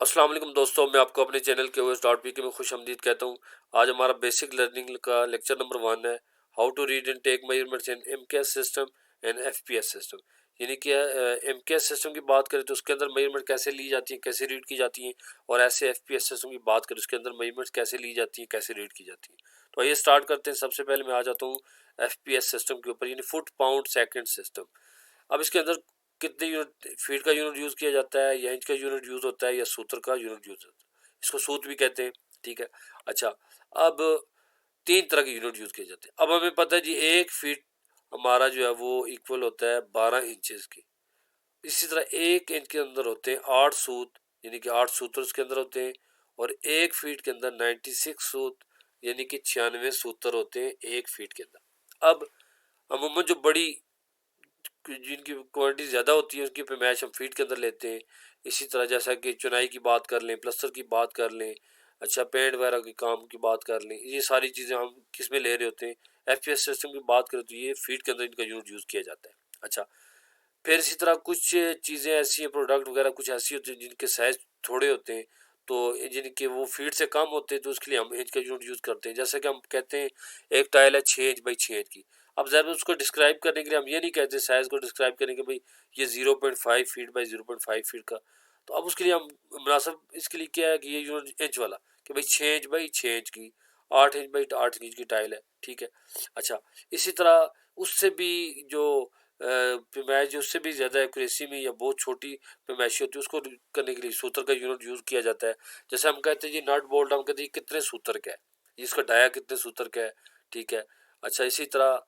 अस्सलाम वालेकुम दोस्तों, मैं आपको अपने चैनल के OS.pk में खुशामदीद कहता हूँ। आज हमारा बेसिक लर्निंग का लेक्चर नंबर 1 है, how to read and take measurements in MKS system and FPS system. यानी कि MKS सिस्टम की बात करें तो उसके अंदर मेजरमेंट कैसे ली जाती है, कैसे रीड की जाती है, और ऐसे FPS सिस्टम की बात करें उसके अंदर मेजरमेंट्स कैसे ली जाती है, कैसे रीड की जाती है। तो आइए स्टार्ट करते हैं। सबसे पहले मैं आ जाता हूँ FPS सिस्टम के ऊपर, यानी फुट पाउंड सेकेंड सिस्टम। अब इसके अंदर कितने यूनिट, फीट का यूनिट यूज़ किया जाता है, या इंच का यूनिट यूज़ होता है, या सूत्र का यूनिट यूज़ होता है। इसको सूत्र भी कहते हैं। ठीक है। अच्छा, अब तीन तरह के यूनिट यूज़ किए जाते हैं। अब हमें पता है जी, एक फीट हमारा जो है वो इक्वल होता है 12 इंचेस की। इसी तरह एक इंच के अंदर होते हैं 8 सूत, यानी कि 8 सूत्र उसके अंदर होते हैं। और एक फीट के अंदर 96 सूत, यानी कि 96 सूत्र होते हैं एक फीट के अंदर। अब अमूमन जो बड़ी जिनकी क्वांटिटी ज़्यादा होती है उसकी पैमाइश हम फीट के अंदर लेते हैं। इसी तरह जैसा कि चुनाई की बात कर लें, प्लस्तर की बात कर लें, अच्छा पेंट वगैरह के काम की बात कर लें, ये सारी चीज़ें हम किस में ले रहे होते हैं, FPS सिस्टम की बात करें तो ये फीट के अंदर इनका यूनिट यूज़ किया जाता है। अच्छा, फिर इसी तरह कुछ चीज़ें ऐसी हैं, प्रोडक्ट वगैरह कुछ ऐसी होती हैं जिनके साइज़ थोड़े होते हैं, तो जिनके वो फीट से कम होते हैं तो उसके लिए हम इंच का यूनिट यूज़ करते हैं। जैसे कि हम कहते हैं एक टाइल है 6 इंच बाई 6 इंच की। अब ज़रा उसको डिस्क्राइब करने के लिए हम ये नहीं कहते, साइज़ को डिस्क्राइब करने के भाई ये 0.5 फीट बाई 0.5 फीट का। तो अब उसके लिए हम मुनासिब इसके लिए क्या है कि ये यूनिट इंच वाला, कि भाई 6 इंच बाई 6 इंच की, 8 इंच बाई 8 इंच की टाइल है। ठीक है। अच्छा, इसी तरह उससे भी जो पैमाइश उससे भी ज़्यादा एक्यूरेसी में या बहुत छोटी पैमाइशी होती है उसको करने के लिए सूत्र का यूनिट यूज़ किया जाता है। जैसे हम कहते हैं जी नट बोल्ट, हम कहते हैं कितने सूत्र का है, इसका डाया कितने सूत्र का है। ठीक है। अच्छा, इसी तरह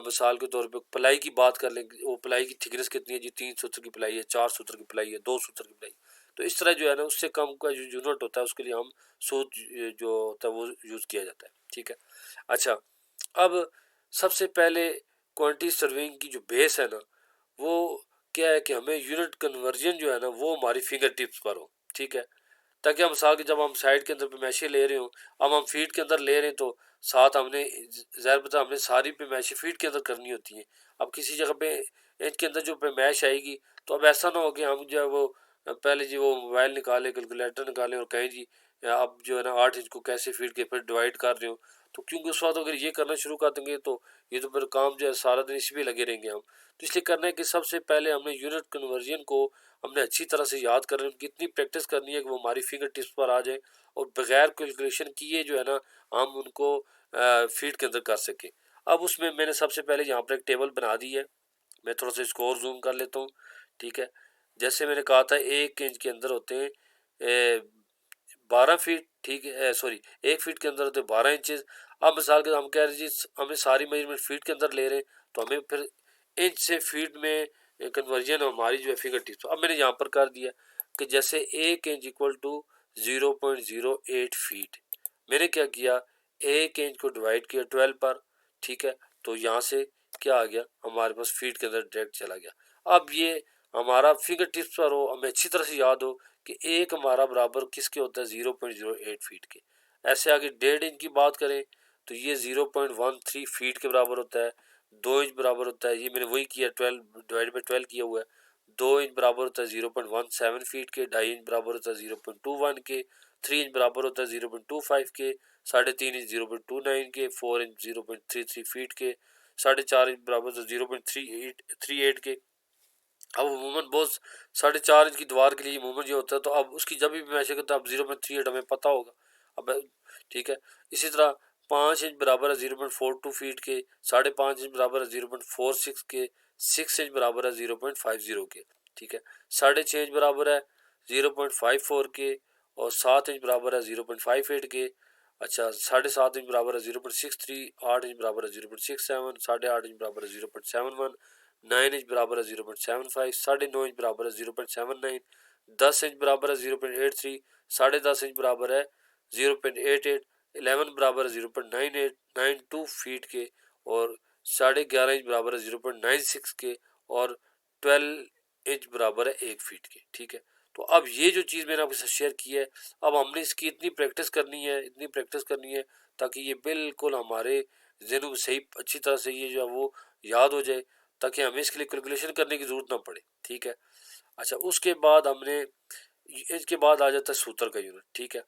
मिसाल के तौर पे प्लाई की बात कर लें, वो प्लाई की थिकनेस कितनी है जी, 3 सूत्र की प्लाई है, 4 सूत्र की प्लाई है, 2 सूत्र की प्लाई। तो इस तरह जो है ना उससे कम का जो यूनिट होता है उसके लिए हम सूत्र जो होता है वो यूज़ किया जाता है। ठीक है। अच्छा, अब सबसे पहले क्वांटिटी सर्विंग की जो बेस है ना, वो क्या है कि हमें यूनिट कन्वर्जन जो है ना वो हमारी फिंगर टिप्स पर हो। ठीक है। ताकि हम मिसाल के जब हम साइड के अंदर पैमाइशी ले रहे हो, अब हम फीट के अंदर ले रहे हैं तो साथ हमने ज़ाहिर बता हमने सारी पैमाइशी फीट के अंदर करनी होती है। अब किसी जगह पे इंच के अंदर जो पैमाइश आएगी तो अब ऐसा ना हो कि हम जो है वो पहले जी वो मोबाइल निकालें, कैलकुलेटर निकालें और कहें जी आप जो है ना 8 इंच को कैसे फीट के फिर डिवाइड कर रहे हो। तो क्योंकि उस वक्त अगर ये करना शुरू कर देंगे तो ये तो फिर काम जो है सारा दिन इसी पे लगे रहेंगे हम। तो इसलिए करना है कि सबसे पहले हमने यूनिट कन्वर्जन को हमने अच्छी तरह से याद करना है, कितनी प्रैक्टिस करनी है कि वो हमारी फिंगर टिप्स पर आ जाए और बगैर कैलकुलेशन किए जो है ना हम उनको फीट के अंदर कर सकें। अब उसमें मैंने सबसे पहले यहाँ पर एक टेबल बना दी है। मैं थोड़ा सा इसको और जूम कर लेता हूँ। ठीक है। जैसे मैंने कहा था 1 इंच के अंदर होते हैं 12 फीट। ठीक है, सॉरी 1 फीट के अंदर होते 12 इंचेस। अब मिसाल के हम कह रहे जी हमें सारी मेजरमेंट फीट के अंदर ले रहे हैं तो हमें फिर इंच से फीट में कन्वर्जन हमारी जो है फिंगर टिप्स। अब मैंने यहाँ पर कर दिया कि जैसे 1 इंच इक्वल टू 0.08 फीट। मैंने क्या किया, 1 इंच को डिवाइड किया 12 पर। ठीक है। तो यहाँ से क्या आ गया, हमारे पास फीट के अंदर डायरेक्ट चला गया। अब ये हमारा फिंगर टिप्स पर हो, हमें अच्छी तरह से याद हो कि एक हमारा बराबर किसके होता है 0.08 फीट के। ऐसे आगे 1.5 इंच की बात करें तो ये 0.13 फीट के बराबर होता है। 2 इंच बराबर होता है, ये मैंने वही किया 12 डिवाइड बाई 12 किया हुआ है। 2 इंच बराबर होता है 0.17 फीट के। 2.5 इंच बराबर होता है 0.21 के। 3 इंच बराबर होता है 0.25 के। 3.5 इंच 0.29 के। 4 इंच 0.33 फीट के। 4.5 इंच बराबर होता है 0.38 के। अब अमूमन बहुत 4.5 इंच की दीवार के लिए अमूमन ये होता है, तो अब उसकी जब भी मैशे करता है अब 0.38 हमें पता होगा। अब ठीक है। इसी तरह 5 इंच बराबर है 0.42 फीट के। 5.5 इंच बराबर है 0.46 के। 6 इंच बराबर है 0.50 के। ठीक है। 6.5 इंच बराबर है 0.54 के। और 7 इंच बराबर है 0.58 के। अच्छा, 7.5 इंच बराबर है 0.63। 8 इंच बराबर है 0.67। 8.5 इंच बराबर है 0.71। 9 इंच बराबर है 0.75। 9.5 इंच बराबर है 0.79। 10 इंच बराबर है 0.83। 10.5 इंच बराबर है 0.88। 11 बराबर है 0.9892 फीट के। और 11.5 इंच बराबर है 0.96 के। और 12 इंच बराबर है 1 फीट के। ठीक है। तो अब ये जो चीज़ मैंने आपके साथ शेयर की है, अब हमने इसकी इतनी प्रैक्टिस करनी है, इतनी प्रैक्टिस करनी है ताकि ये बिल्कुल हमारे जहनों में सही अच्छी तरह से ये जो है वो याद हो जाए, ताकि हमें इसके लिए कैलकुलेशन करने की ज़रूरत ना पड़े। ठीक है। अच्छा, उसके बाद हमने इंच के बाद आ जाता है सूत्र का यूनिट, ठीक है।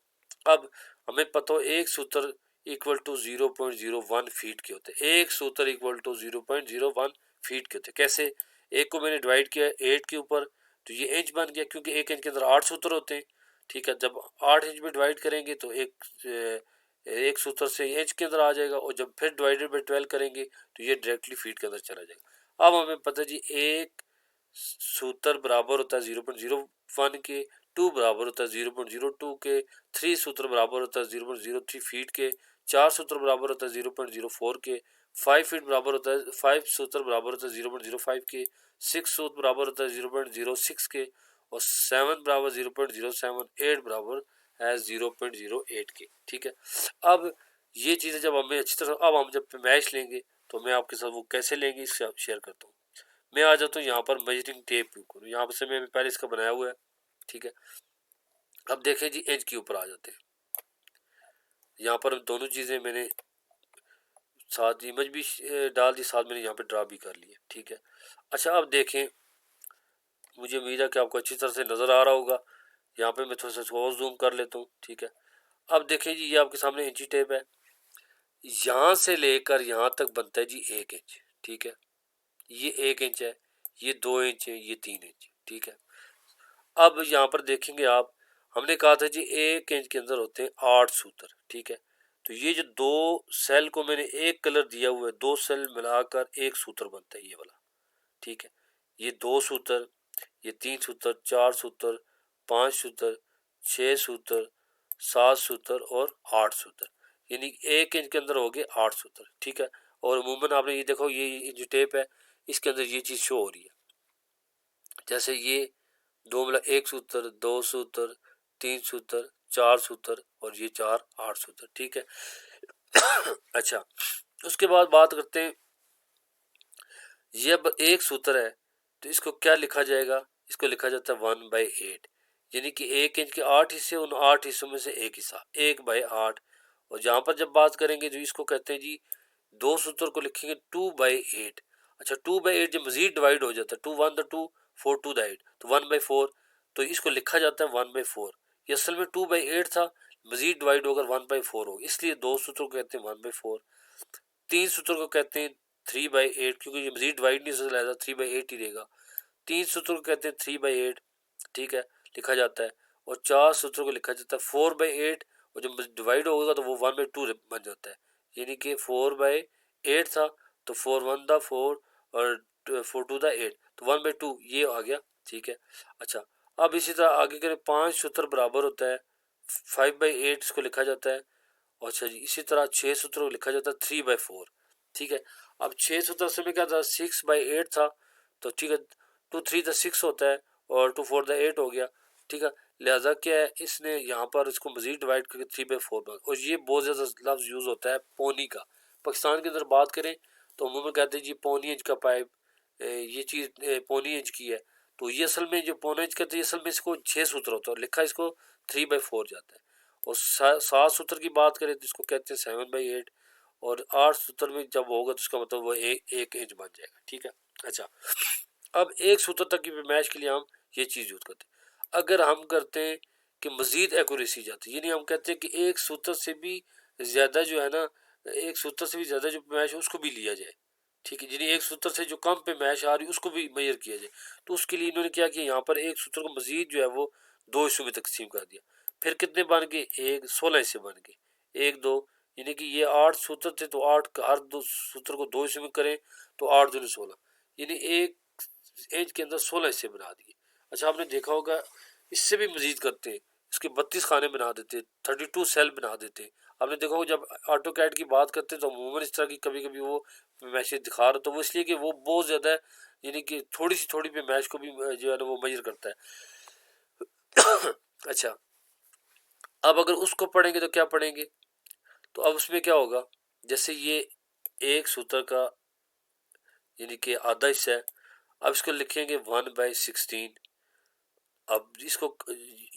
अब हमें पता हो एक सूत्र इक्वल टू 0.01 फीट के होते हैं, एक सूत्र इक्वल टू 0.01 फीट के होते हैं। कैसे? एक को मैंने डिवाइड किया 8 के ऊपर, तो ये इंच बन गया, क्योंकि एक इंच के अंदर 8 सूत्र होते हैं, ठीक है। जब 8 इंच में डिवाइड करेंगे तो एक सूत्र से इंच के अंदर आ जाएगा, और जब फिर डिवाइडेड बाई 12 करेंगे तो ये डायरेक्टली फीट के अंदर चला जाएगा। अब हमें पता जी एक सूत्र बराबर होता है 0.01 के, 2 बराबर होता है 0.02 के, 3 सूत्र बराबर होता है 0.03 फीट के, 4 सूत्र बराबर होता है 0.04 के, 5 फीट बराबर होता है 5 सूत्र बराबर होता है 0.05 के, 6 सूत्र बराबर होता है 0.06 के, और 7 बराबर 0.07, 8 बराबर है 0.08 के, ठीक है। अब ये चीज़ें जब हमें अच्छी तरह, अब हम जब मैच लेंगे तो मैं आपके साथ वो कैसे लेंगे इससे शेयर करता हूँ। मैं आ जाता हूँ यहाँ पर मेजरिंग टेप के ऊपर, यहाँ से मैं पहले इसका बनाया हुआ है, ठीक है। अब देखें जी इंच के ऊपर आ जाते हैं, यहाँ पर दोनों चीज़ें मैंने साथ इमेज भी डाल दी, साथ मैंने यहाँ पे ड्रा भी कर लिया, ठीक है। अच्छा अब देखें, मुझे उम्मीद है कि आपको अच्छी तरह से नज़र आ रहा होगा। यहाँ पे मैं थोड़ा सा और जूम कर लेता हूँ, ठीक है। अब देखें जी ये आपके सामने इंची टेप है, यहाँ से लेकर यहाँ तक बनता है जी 1 इंच, ठीक है। ये 1 इंच है, ये 2 इंच है, ये 3 इंच, ठीक है। अब यहाँ पर देखेंगे आप, हमने कहा था जी 1 इंच के अंदर होते हैं 8 सूत्र, ठीक है। तो ये जो दो सेल को मैंने एक कलर दिया हुआ है, दो सेल मिलाकर एक सूत्र बनता है ये वाला, ठीक है। ये 2 सूत्र, ये 3 सूत्र, 4 सूत्र, 5 सूत्र, 6 सूत्र, 7 सूत्र और 8 सूत्र, यानी 1 इंच के अंदर हो गए 8 सूत्र, ठीक है। और अमूमन आपने ये देखो, ये जो टेप है इसके अंदर ये चीज़ शो हो रही है, जैसे ये दो मतलब एक सूत्र, 2 सूत्र, 3 सूत्र, 4 सूत्र, और ये 4 8 सूत्र, ठीक है। अच्छा, उसके बाद बात करते हैं, ये अब एक सूत्र है तो इसको क्या लिखा जाएगा, इसको लिखा जाता है 1/8, यानी कि 1 इंच के 8 हिस्से, उन 8 हिस्सों में से एक हिस्सा 1/8। और जहाँ पर जब बात करेंगे जो इसको कहते हैं जी, दो सूत्र को लिखेंगे 2/8। अच्छा 2/8 जब मजीद डिवाइड हो जाता है, 2 1 द 2, 4 2 द 8, तो 1/4, तो इसको लिखा जाता है 1/4। ये असल में 2/8 था, मजीद डिवाइड होकर 1/4 हो, इसलिए दो सूत्रों को कहते हैं 1/4। 3 सूत्रों को कहते हैं 3/8, क्योंकि ये मजीद डिवाइड नहीं हो सकता, 3/8 ही रहेगा। 3 सूत्रों को कहते हैं 3/8, ठीक है, लिखा जाता है। और 4 सूत्रों को लिखा जाता है 4/8, और जब डिवाइड होगा तो वो 1/2 बन जाता है, यानी कि 4/8 था तो 4 1 द 4 और 4 2 द 8, तो 1/2 ये आ गया, ठीक है। अच्छा अब इसी तरह आगे करें, 5 सूत्र बराबर होता है 5/8, इसको लिखा जाता है। अच्छा जी, इसी तरह 6 सूत्रों को लिखा जाता है 3/4, ठीक है। अब 6 सूत्र से में क्या था, 6/8 था, तो ठीक है, 2 3 द 6 होता है और 2 4 द 8 हो गया, ठीक है। लिहाजा क्या है, इसने यहाँ पर इसको मजीद डिवाइड करके 3/4 और ये बहुत ज़्यादा लफ्ज़ यूज़ होता है पौनी का। पाकिस्तान के अंदर बात करें तो अमूमन कहते हैं जी पौनी इंच का पाइप, ये चीज़ पौनी इंच की है, तो ये असल में जो पौने इंच कहते हैं, असल में इसको 6 सूत्र होता है और लिखा इसको 3/4 जाता है। और 7 सूत्र की बात करें तो इसको कहते हैं 7/8, और 8 सूत्र में जब होगा तो उसका मतलब वो एक इंच बन जाएगा, ठीक है। अच्छा अब एक सूत्र तक की मैच के लिए हम ये चीज़ यूज़ करते हैं। अगर हम करते हैं कि मज़ीद एक्यूरेसी जाती है, यानी हम कहते हैं कि एक सूत्र से भी ज़्यादा जो है ना, एक सूत्र से भी ज़्यादा जो मैच है उसको भी लिया जाए, ठीक है, यानी एक सूत्र से जो कम पे मैच आ रही है उसको भी मेजर किया जाए। तो उसके लिए इन्होंने क्या किया, यहाँ पर एक सूत्र को मज़ीद जो है वो 2 हिस्सों में तकसीम कर दिया। फिर कितने बन गए, एक 16 हिस्से बन गए, 1 2, यानी कि ये 8 सूत्र थे तो 8 हर दो सूत्र को 2 हिस्से में करें तो 8 दूनी 16, यानी एक इंच के अंदर 16 हिस्से बना दिए। अच्छा आपने देखा होगा इससे भी मजीद करते हैं, इसके 32 खाने बना देते, 32 सेल बना देते। आपने देखा होगा जब ऑटो कैड की बात करते हैं तो अमूमन इस तरह की कभी कभी वो मैसेज दिखा रहा, तो वो इसलिए कि वो बहुत ज़्यादा है, यानी कि थोड़ी सी थोड़ी पे मैच को भी जो है ना वो मेजर करता है। अच्छा अब अगर उसको पढ़ेंगे तो क्या पढ़ेंगे, तो अब उसमें क्या होगा, जैसे ये एक सूत्र का यानी कि आधा हिस्सा है, अब इसको लिखेंगे 1/16। अब इसको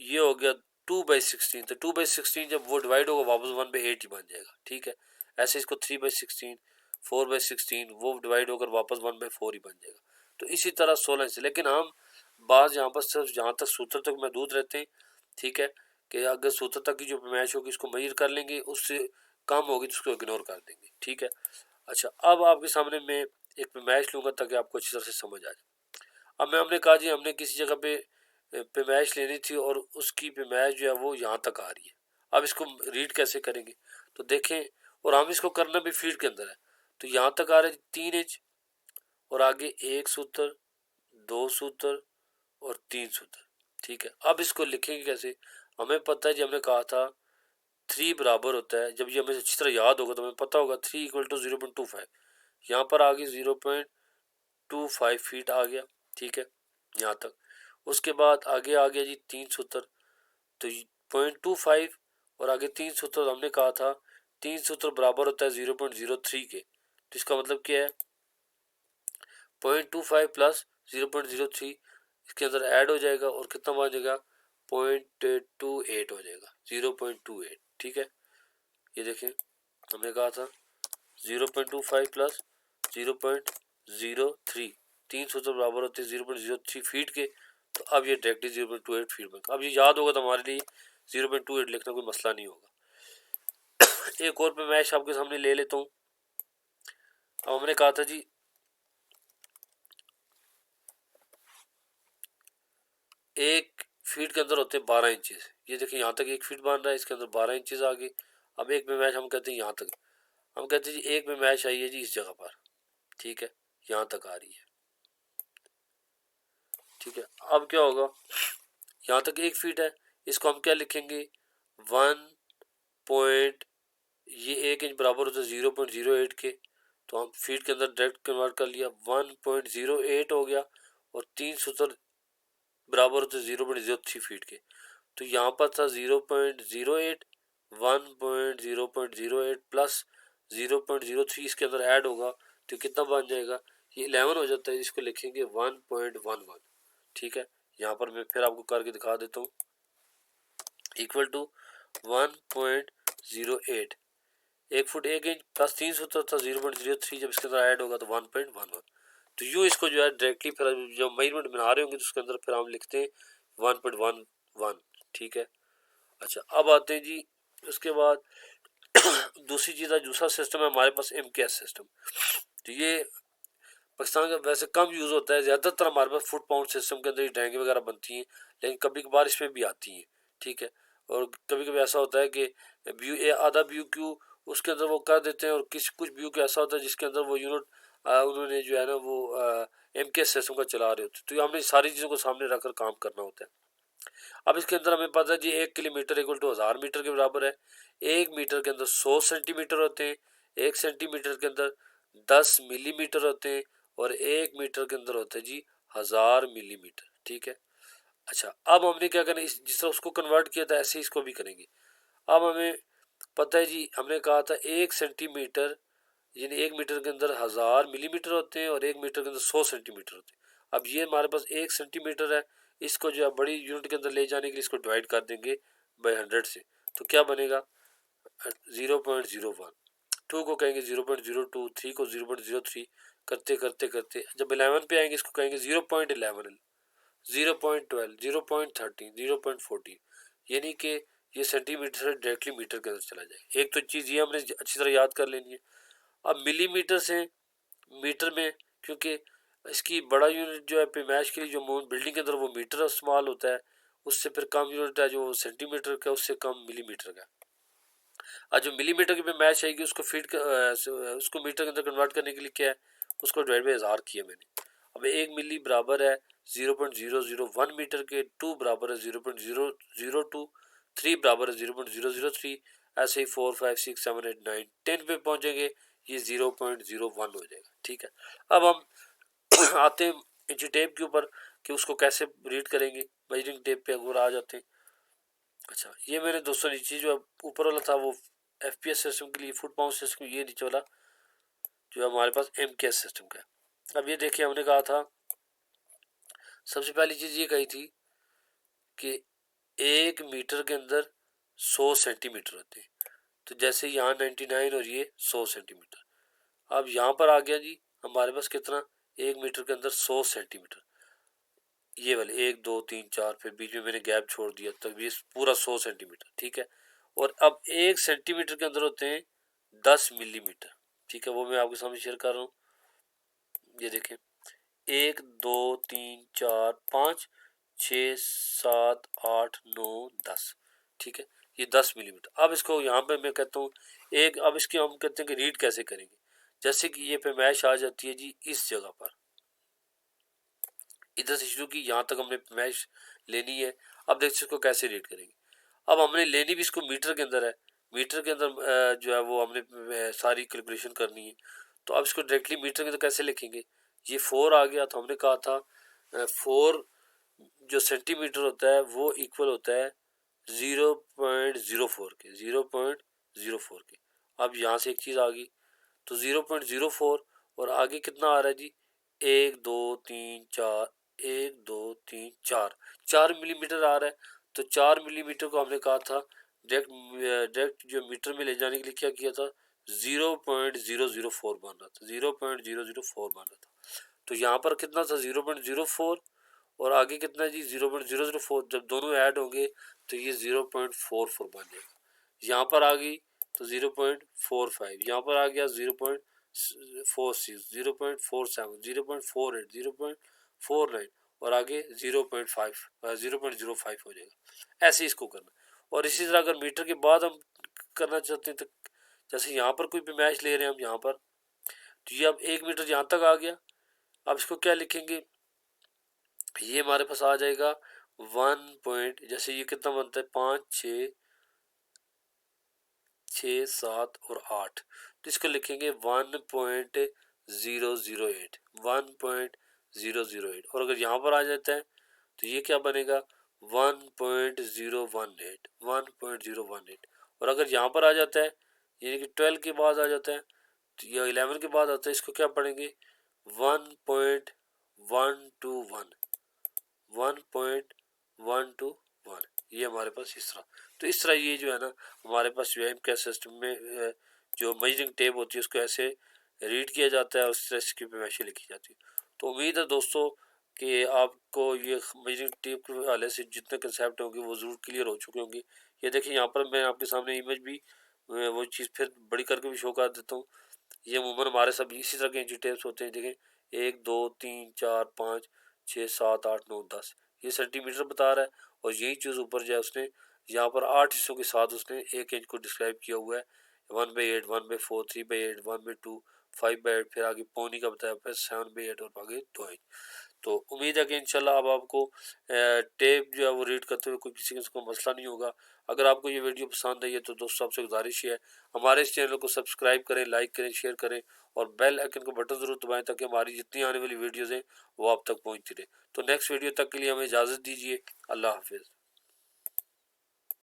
ये हो गया 2/16, तो 2/16 जब वो डिवाइड होगा वापस 1/8 ही बन जाएगा, ठीक है। ऐसे इसको 3/16, 4/16 वो डिवाइड होकर वापस 1/4 ही बन जाएगा। तो इसी तरह 16 से, लेकिन हम बाज यहाँ पर सिर्फ जहाँ तक सूत्र तक महदूद रहते हैं, ठीक है, कि अगर सूत्र तक की जो पैमाइश होगी उसको मेजर कर लेंगे, उससे कम होगी तो उसको इग्नोर कर देंगे, ठीक है। अच्छा, अब आपके सामने मैं एक पैमाइश लूँगा ताकि आपको अच्छी तरह से समझ आ जाए। अब हमने कहा जी हमने किसी जगह पे पैमाइश लेनी थी और उसकी पैमाइश जो है वो यहाँ तक आ रही है। अब इसको रीड कैसे करेंगे, तो देखें, और हम इसको करना भी फील्ड के अंदर है, तो यहाँ तक आ रहा है 3 इंच, और आगे 1 सूत्र, 2 सूत्र और 3 सूत्र, ठीक है। अब इसको लिखेंगे कैसे, हमें पता है जी, हमने कहा था 3 बराबर होता है, जब ये हमें अच्छी तरह याद होगा तो हमें पता होगा 3 = 0.25, यहाँ पर आगे 0.25 फीट आ गया, ठीक है, यहाँ तक। उसके बाद आगे आ गया जी 3 सूत्र, तो 0.25 और आगे 3 सूत्र, तो हमने कहा था 3 सूत्र बराबर होता है 0.03 के, तो इसका मतलब क्या है, 0.25 प्लस 0.03 इसके अंदर ऐड हो जाएगा और कितना बन जाएगा, 0.28 हो जाएगा, 0.28, ठीक है। ये देखें, हमने कहा था 0.25 प्लस 0.03, 3 सूत्र बराबर होते हैं 0.03 फीट के, तो अब ये डायरेक्टली 0.28 फीट में, अब ये याद होगा तो हमारे लिए 0.28 लिखना कोई मसला नहीं होगा। एक और पे मैच आपके सामने ले लेता हूँ। अब हमने कहा था जी 1 फीट के अंदर होते हैं 12 इंचेस, ये देखिए यहाँ तक 1 फीट बन रहा है, इसके अंदर 12 इंचेस आ गए। अब एक पे मैच हम कहते हैं यहाँ तक, हम कहते हैं जी एक पे मैच आई है जी इस जगह पर, ठीक है, यहाँ तक आ रही है, ठीक है। अब क्या होगा, यहाँ तक 1 फीट है, इसको हम क्या लिखेंगे, 1 पॉइंट, ये 1 इंच बराबर होता है 0.08 के, तो हम फीट के अंदर डायरेक्ट कन्वर्ट कर लिया, 1.08 हो गया, और 3 सूत्र बराबर होते 0.03 फीट के, तो यहाँ पर था 0.08, 1.0.08 प्लस 0.03 इसके अंदर ऐड होगा तो कितना बन जाएगा, ये 11 हो जाता है, इसको लिखेंगे 1.11, ठीक है। यहाँ पर मैं फिर आपको करके दिखा देता हूँ, equal to 1.08, 1 foot 1 inch plus 3 सूत्र था 0.03, जब इसके अंदर ऐड होगा तो 1.11, तो यूँ इसको जो है डायरेक्टली फिर जब मेजरमेंट बना रहे होंगे तो उसके अंदर फिर हम लिखते हैं 1.11, ठीक है। अच्छा, अब आते हैं जी उसके बाद दूसरी चीज़ है, दूसरा सिस्टम है हमारे पास MKS सिस्टम, तो ये पाकिस्तान का वैसे कम यूज़ होता है, ज़्यादातर हमारे पास फुट पाउंड सिस्टम के अंदर ही ड्राइंग वगैरह बनती हैं, लेकिन कभी कभार इसमें भी आती हैं, ठीक है। और कभी कभी ऐसा होता है कि आधा BQ उसके अंदर वो कर देते हैं, और कुछ BQ ऐसा होता है जिसके अंदर वो यूनिट उन्होंने जो है ना वो MKS सिस्टम का चला रहे होते हैं, तो हमने सारी चीज़ों को सामने रखकर काम करना होता है। अब इसके अंदर हमें पता है जी 1 किलोमीटर = 1000 मीटर के बराबर है, 1 मीटर के अंदर 100 सेंटीमीटर होते हैं, 1 सेंटीमीटर के अंदर 10 मिलीमीटर होते हैं, और 1 मीटर के अंदर होते हैं जी 1000 मिलीमीटर, ठीक है। अच्छा, अब हमने क्या करना है, जिस तरह उसको कन्वर्ट किया था ऐसे इसको भी करेंगे। अब हमें पता है जी, हमने कहा था 1 सेंटीमीटर, यानी 1 मीटर के अंदर 1000 मिलीमीटर होते हैं, और 1 मीटर के अंदर 100 सेंटीमीटर होते हैं। अब ये हमारे पास 1 सेंटीमीटर है, इसको जो है बड़ी यूनिट के अंदर ले जाने के लिए इसको डिवाइड कर देंगे बाई 100 से, तो क्या बनेगा, 0.01, 2 को कहेंगे 0.02, 3 को 0.03, करते करते करते जब 11 पे आएंगे इसको कहेंगे 0.11, 0.12, 0.13, 0.14, यानी कि ये सेंटीमीटर से डायरेक्टली मीटर के अंदर चला जाए। एक तो चीज़ ये हमने अच्छी तरह याद कर लेनी है। अब मिलीमीटर से मीटर में, क्योंकि इसकी बड़ा यूनिट जो है पैमाइश के लिए जो बिल्डिंग के अंदर वो मीटर इस्तेमाल होता है, उससे फिर कम यूनिट है जो सेंटीमीटर का, उससे कम मिलीमीटर का। आज जो मिलीमीटर की पैमाइश आएगी उसको उसको मीटर के अंदर कन्वर्ट करने के लिए क्या है, उसको डिवाइड बाई 1000 किया मैंने। अब 1 मिली बराबर है 0.001 मीटर के, 2 बराबर है 0.002, 3 बराबर है 0.003, ऐसे ही 4, 5, 6, 7, 8, 9, 10 पे पहुंचेंगे, ये 0.01 हो जाएगा, ठीक है। अब हम आते हैं इंची टेप के ऊपर कि उसको कैसे रीड करेंगे, मेजरिंग टेप पे अगर आ जाते हैं। अच्छा, ये मैंने दोस्तों नीचे जो ऊपर वाला था वो FPS सिस्टम के लिए, फुट पाउंड सिस्टम, ये नीचे वाला जो है हमारे पास MKS सिस्टम का है। अब ये देखिए, हमने कहा था सबसे पहली चीज़ ये कही थी कि 1 मीटर के अंदर 100 सेंटीमीटर होते हैं, तो जैसे यहाँ 99 और ये 100 सेंटीमीटर। अब यहाँ पर आ गया जी हमारे पास कितना, 1 मीटर के अंदर 100 सेंटीमीटर। ये वाले 1 2 3 4, फिर बीच में मैंने गैप छोड़ दिया, तब ये पूरा 100 सेंटीमीटर, ठीक है। और अब 1 सेंटीमीटर के अंदर होते हैं 10 मिलीमीटर, ठीक है, वो मैं आपके सामने शेयर कर रहा हूँ। ये देखें, 1 2 3 4 5 6 7 8 9 10, ठीक है, ये 10 मिलीमीटर। अब इसको यहाँ पे मैं कहता हूँ एक, अब इसकी हम कहते हैं कि रीड कैसे करेंगे। जैसे कि ये पैमाइश आ जाती है जी इस जगह पर, इधर से शुरू की, यहाँ तक हमने पैमाइश लेनी है। अब देखिए इसको कैसे रीड करेंगे। अब हमने लेनी भी इसको मीटर के अंदर है, मीटर के अंदर जो है वो हमने सारी कैलकुलेशन करनी है। तो अब इसको डायरेक्टली मीटर के अंदर कैसे लिखेंगे। ये 4 आ गया, तो हमने कहा था 4 जो सेंटीमीटर होता है वो इक्वल होता है 0.04 के, 0.04 के। अब यहाँ से एक चीज़ आ गई, तो 0.04 और आगे कितना आ रहा है जी, 1 2 3 4, 1 2 3 4, 4 मिलीमीटर आ रहा है। तो 4 मिलीमीटर को हमने कहा था डायरेक्ट जो मीटर में ले जाने के लिए क्या किया था, 0.004 मान रहा था, 0.004 मान रहा था। तो यहाँ पर कितना था 0.04, और आगे कितना जी 0.004, जब दोनों ऐड होंगे तो ये 0.44 बन जाएगा। यहाँ पर आ गई तो 0.45, यहाँ पर आ गया 0.46, 0.47, 0.48, 0.49, और आगे 0.05 हो जाएगा। ऐसे इसको करना। और इसी तरह अगर मीटर के बाद हम करना चाहते हैं तो जैसे यहाँ पर कोई भी मैच ले रहे हैं हम यहाँ पर, तो ये अब 1 मीटर यहाँ तक आ गया। अब इसको क्या लिखेंगे, ये हमारे पास आ जाएगा 1 जैसे ये कितना बनता है 5 6 6 7 और 8, तो इसको लिखेंगे 1.008, 1.008। और अगर यहाँ पर आ जाता है तो ये क्या बनेगा 1.018, 1.018। और अगर यहाँ पर आ जाता है यानी कि 12 के बाद आ जाता है तो या 11 के बाद आता है, इसको क्या पढ़ेंगे 1.121, 1.121। ये हमारे पास इस तरह, तो इस तरह ये जो है ना हमारे पास जो है इनके सिस्टम में जो मेजरिंग टेप होती है उसको ऐसे रीड किया जाता है और इस तरह इसकी पैमाइशें लिखी जाती है। तो उम्मीद है दोस्तों कि आपको ये मेजरिंग टेप के हवाले से जितने कंसेप्ट होंगे वो ज़रूर क्लियर हो चुके होंगे। ये देखिए यहाँ पर मैं आपके सामने इमेज भी वो चीज़ फिर बड़ी करके भी शो कर देता हूँ। ये अमूमन हमारे सब इसी तरह के इंची टेप्स होते हैं, देखें 1 2 3 4 5 6 7 8 9 10, ये सेंटीमीटर बता रहा है। और यही चीज़ ऊपर जो है उसने यहाँ पर 8 हिस्सों के साथ उसने 1 इंच को डिस्क्राइब किया हुआ है, 1/8, 1/4, 3/8, 1/2, 5/8, फिर आगे पौनी का बताया, फिर 7/8 और आगे 2 इंच। तो उम्मीद है कि इंशाल्लाह अब आपको टेप जो है वो रीड करते हुए कोई किसी किस्म का मसला नहीं होगा। अगर आपको ये वीडियो पसंद आई है तो दोस्तों आपसे गुजारिश है हमारे इस चैनल को सब्सक्राइब करें, लाइक करें, शेयर करें और बेल आइकन को बटन ज़रूर दबाएं ताकि हमारी जितनी आने वाली वीडियोज़ हैं वो आप तक पहुँचती रहे। तो नेक्स्ट वीडियो तक के लिए हमें इजाज़त दीजिए। अल्लाह हाफिज़।